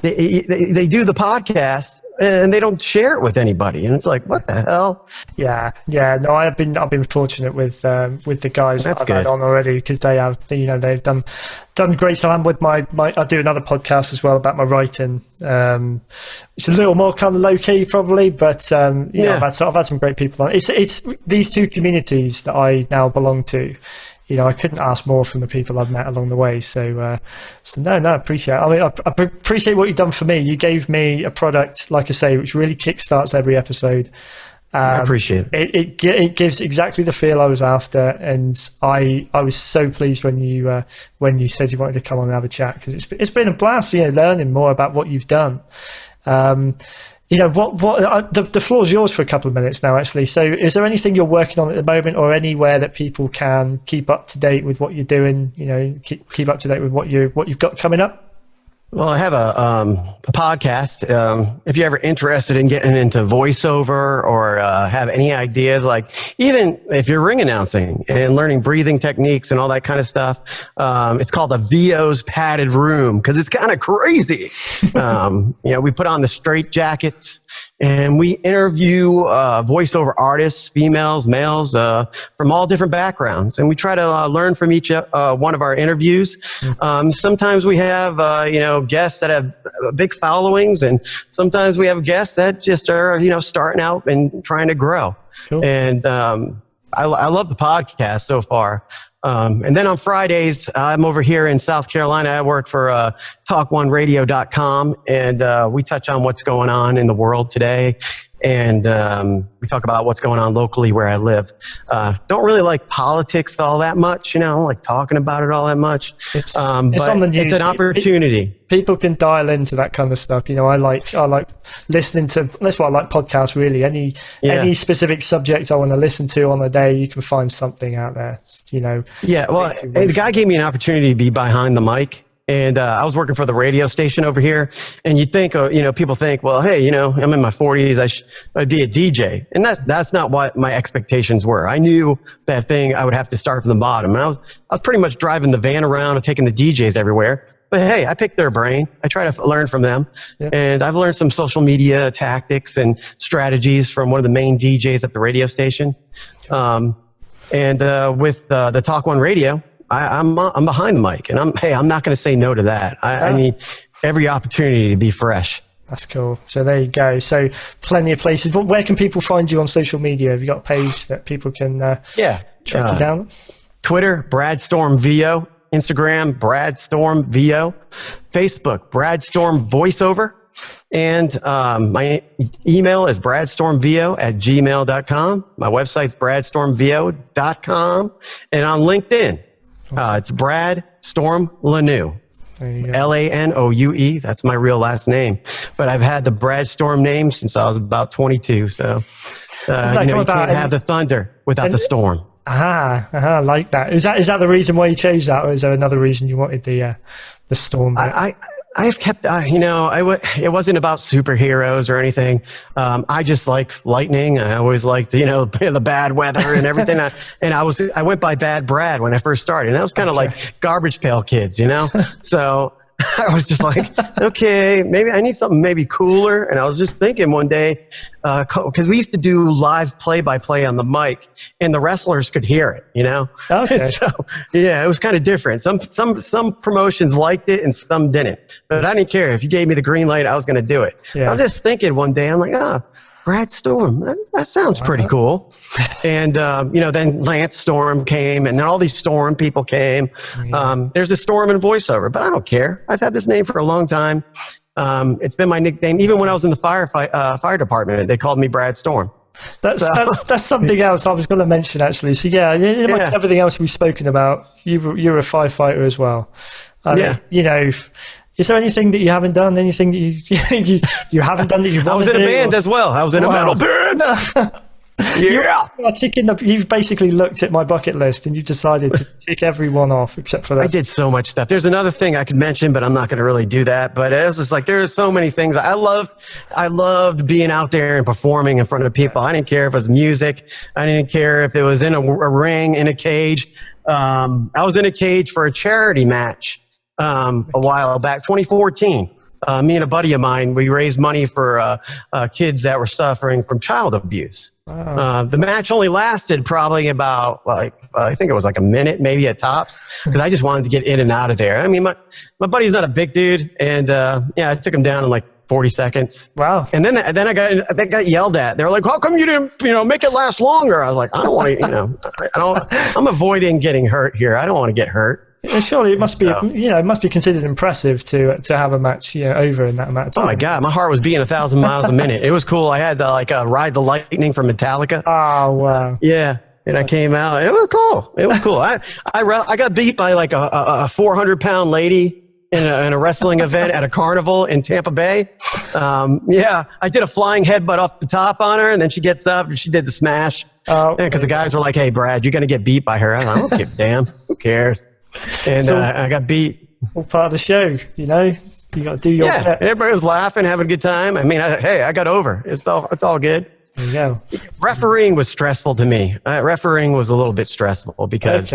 They do the podcast. and they don't share it with anybody. And it's like, what the hell? Yeah. No, I've been fortunate with the guys that I've had on already, because they have, they've done great stuff. I'm with my I do another podcast as well about my writing. It's a little more kind of low key probably, but I've had some great people on. It's these two communities that I now belong to. I couldn't ask more from the people I've met along the way. So no, I appreciate it. I mean, I appreciate what you've done for me. You gave me a product, like I say, which really kickstarts every episode. I appreciate it. It gives exactly the feel I was after, and I was so pleased when you said you wanted to come on and have a chat, because it's been a blast, learning more about what you've done. The floor's yours for a couple of minutes now, actually. So is there anything you're working on at the moment, or anywhere that people can keep up to date with what you're doing, keep up to date with what you've got coming up? Well, I have a podcast. If you're ever interested in getting into voiceover, or have any ideas, like even if you're ring announcing and learning breathing techniques and all that kind of stuff, it's called the Vos Padded Room, because it's kind of crazy. We put on the straight jackets and we interview voiceover artists, females, males, from all different backgrounds, and we try to learn from each one of our interviews. Sometimes we have guests that have big followings, and sometimes we have guests that just are starting out and trying to grow. Cool. And I love the podcast so far. And then on Fridays, I'm over here in South Carolina. I work for talk1radio.com, and we touch on what's going on in the world today. And we talk about what's going on locally where I live. Don't really like politics all that much, I don't like talking about it all that much. It's but on the news. It's an opportunity. People can dial into that kind of stuff. I like listening to. That's why I like podcasts. Really, any specific subject I want to listen to on a day, you can find something out there. Yeah. Well, the guy gave me an opportunity to be behind the mic. And I was working for the radio station over here, and you think, people think, well, hey, I'm in my 40s, I'd be a DJ, and that's not what my expectations were. I knew that thing I would have to start from the bottom, and I was pretty much driving the van around and taking the DJs everywhere. But hey, I picked their brain. I try to learn from them, and I've learned some social media tactics and strategies from one of the main DJs at the radio station, and with the Talk One Radio. I'm behind the mic, and I'm not going to say no to that. I need every opportunity to be fresh. That's cool. So there you go. So plenty of places. Where can people find you on social media? Have you got a page that people can track you down? Twitter, Brad Storm VO. Instagram, Brad Storm VO. Facebook, Brad Storm Voiceover. And my email is bradstormvo@gmail.com. My website's bradstormvo.com. And on LinkedIn, it's Brad Storm Lanou. Lanoue. That's my real last name. But I've had the Brad Storm name since I was about 22. So you can't have the thunder without the storm. I like that. Is that the reason why you chose that, or is there another reason you wanted the storm? I've kept, it wasn't about superheroes or anything. I just like lightning. I always liked, the bad weather and everything. I went by Bad Brad when I first started, and that was kind of like Garbage Pail Kids, So I was just like, okay, maybe I need something maybe cooler. And I was just thinking one day, because we used to do live play-by-play on the mic, and the wrestlers could hear it, Okay. So yeah, it was kind of different. Some promotions liked it and some didn't, but I didn't care. If you gave me the green light, I was going to do it. Yeah. I was just thinking one day, I'm like, Brad Storm, that sounds pretty cool. And, then Lance Storm came, and then all these Storm people came. There's a Storm in voiceover, but I don't care. I've had this name for a long time. It's been my nickname. Even when I was in the fire department, they called me Brad Storm. That's something else I was going to mention, actually. So like everything else we've spoken about, you're a firefighter as well. Is there anything that you haven't done? Anything that you haven't done that you want to do? I was in a band as well. I was in a metal band. You've basically looked at my bucket list and you've decided to tick every one off except for that. I did so much stuff. There's another thing I could mention, but I'm not going to really do that. But it was just like, there's so many things. I loved being out there and performing in front of people. I didn't care if it was music. I didn't care if it was in a ring, in a cage. I was in a cage for a charity match a while back, 2014. Me and a buddy of mine, we raised money for kids that were suffering from child abuse. Wow. The match only lasted probably about I think it was like a minute, maybe at tops, because I just wanted to get in and out of there. I mean, my buddy's not a big dude, and I took him down in like 40 seconds. Wow. And then I got yelled at. They were like, "How come you didn't, make it last longer?" I was like, "I don't want to, I'm avoiding getting hurt here. I don't want to get hurt." Surely it must be, it must be considered impressive to have a match, over in that amount of time. Oh my God, my heart was beating 1,000 miles a minute. It was cool. I had to Ride the Lightning from Metallica. Oh wow. Yeah. And I came out. It was cool. It was cool. I got beat by like a 400-pound lady in a wrestling event at a carnival in Tampa Bay. I did a flying headbutt off the top on her, and then she gets up and she did the smash. Because the guys were like, "Hey, Brad, you're gonna get beat by her." I was like, "I don't give a damn. Who cares?" And I got beat. All part of the show, you got to do your bit. Everybody was laughing, having a good time. I mean, I got over. It's all good. There you go. Refereeing was stressful to me. Refereeing was a little bit stressful because,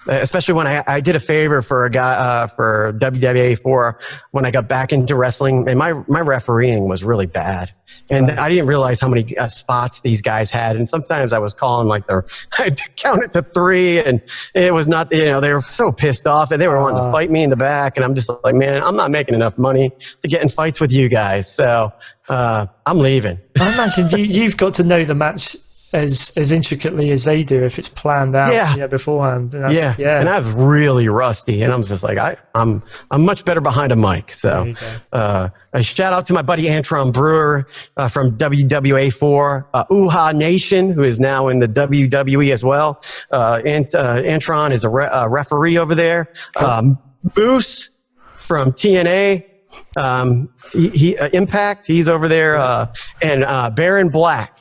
especially when I did a favor for a guy for WWA for when I got back into wrestling, and my refereeing was really bad, and I didn't realize how many spots these guys had, and sometimes I was calling I had to count it to 3, and it was not, they were so pissed off, and they were wanting to fight me in the back, and I'm just like, man, I'm not making enough money to get in fights with you guys, so I'm leaving. I imagine you've got to know the match as intricately as they do if it's planned out beforehand. And and I was really rusty, and I'm just like, I'm much better behind a mic. So a shout out to my buddy Antron Brewer from WWA4, Uha Nation, who is now in the WWE as well. Antron is a referee over there. Moose from TNA, he Impact, he's over there, and Baron Black.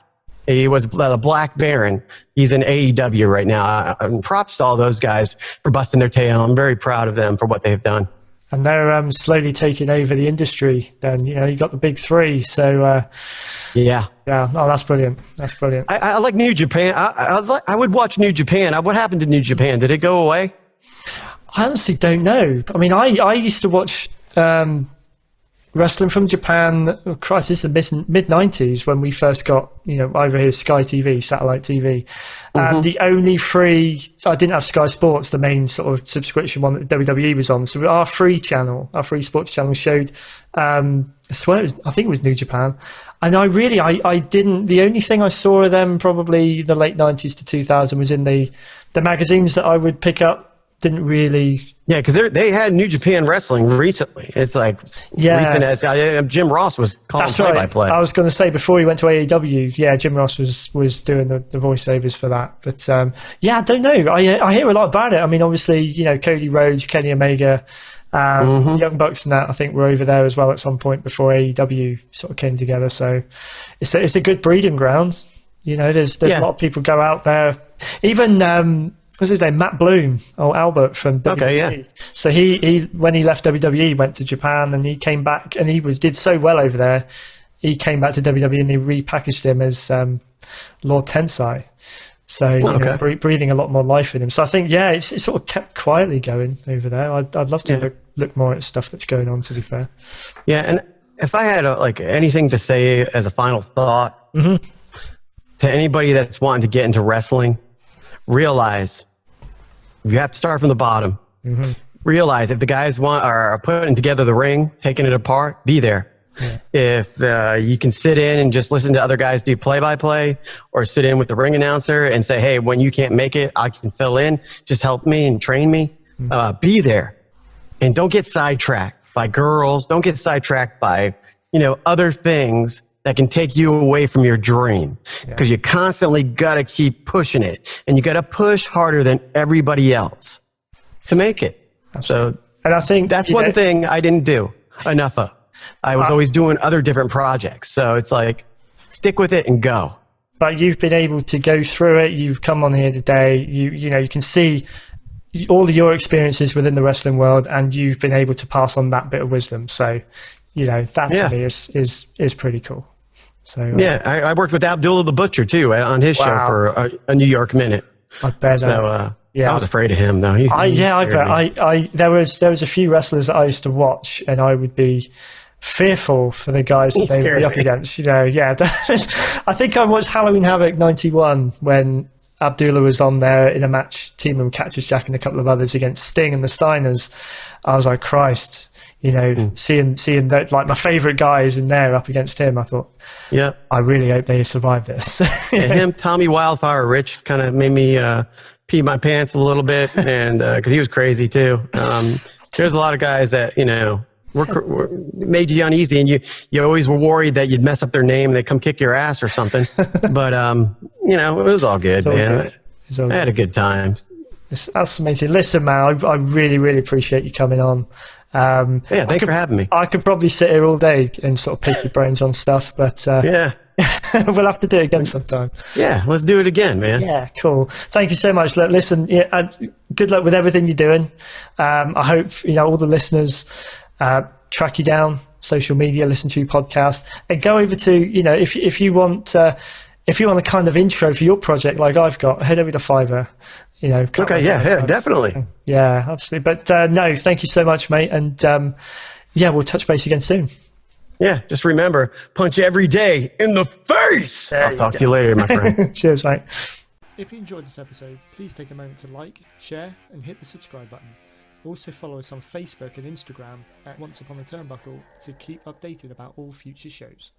He was the Black Baron. He's in AEW right now. Props to all those guys for busting their tail. I'm very proud of them for what they've done. And they're slowly taking over the industry. Then you got the big 3. So yeah. Oh, that's brilliant. That's brilliant. I like New Japan. I would watch New Japan. What happened to New Japan? Did it go away? I honestly don't know. I mean, I used to watch wrestling from Japan. Oh, Christ, this is the mid-90s when we first got, over here, Sky TV, satellite TV. The only free, I didn't have Sky Sports, the main sort of subscription one that WWE was on. So our free sports channel showed, I think it was New Japan. And I didn't, the only thing I saw of them probably the late 90s to 2000 was in the magazines that I would pick up. Didn't really. Yeah, because they had New Japan Wrestling recently. It's like recent as Jim Ross was calling play-by-play. I was going to say before he went to AEW, Jim Ross was doing the voiceovers for that. But I don't know. I hear a lot about it. I mean, obviously, Cody Rhodes, Kenny Omega, Young Bucks, and that I think were over there as well at some point before AEW sort of came together. So it's a good breeding ground. There's a lot of people go out there. Even. What's his name? Matt Bloom, or Albert from WWE. Okay, yeah. So he when he left WWE, went to Japan, and he came back, and he did so well over there. He came back to WWE, and they repackaged him as Lord Tensai. So breathing a lot more life in him. So I think it's sort of kept quietly going over there. I'd love to look more at stuff that's going on. To be fair. Yeah, and if I had anything to say as a final thought to anybody that's wanting to get into wrestling. Realize you have to start from the bottom. Realize if the guys are putting together the ring, taking it apart, be there. Yeah. If you can sit in and just listen to other guys do play-by-play, or sit in with the ring announcer and say, "Hey, when you can't make it, I can fill in. Just help me and train me." Be there, and don't get sidetracked by girls. Don't get sidetracked by other things that can take you away from your dream, because you constantly got to keep pushing it, and you got to push harder than everybody else to make it. Absolutely. So, and I think that's one thing I didn't do enough of. I was always doing other different projects. So it's like, stick with it and go. But you've been able to go through it. You've come on here today. You can see all of your experiences within the wrestling world, and you've been able to pass on that bit of wisdom. So, that to me is pretty cool. So I worked with Abdullah the Butcher too on his show for a New York Minute. I bet. So Yeah, I was afraid of him though. I bet. There was a few wrestlers that I used to watch, and I would be fearful for the guys that they would be up against. Yeah. I think I watched Halloween Havoc '91 when Abdullah was on there in a match, teaming with Cactus Jack and a couple of others against Sting and the Steiners. I was like, Christ, seeing that, like, my favourite guys in there up against him, I thought, yeah, I really hope they survive this. Him, Tommy Wildfire Rich, kind of made me pee my pants a little bit, and because he was crazy too. There's a lot of guys that were made you uneasy, and you always were worried that you'd mess up their name and they'd come kick your ass or something. But it was all good, man. I had a good time. That's amazing. Listen, man, I really, really appreciate you coming on. Thanks for having me. I could probably sit here all day and sort of pick your brains on stuff, but we'll have to do it again sometime. Yeah, let's do it again, man. Yeah, cool. Thank you so much. Listen, good luck with everything you're doing. I hope all the listeners track you down, social media, listen to your podcast, and go over to if you want a kind of intro for your project like I've got, head over to Fiverr. Okay, definitely. Yeah, absolutely. But no, thank you so much, mate, and we'll touch base again soon. Yeah, just remember, punch every day in the face. I'll talk to you later, my friend. Cheers, mate. If you enjoyed this episode, please take a moment to like, share, and hit the subscribe button. Also follow us on Facebook and Instagram at Once Upon a Turnbuckle to keep updated about all future shows.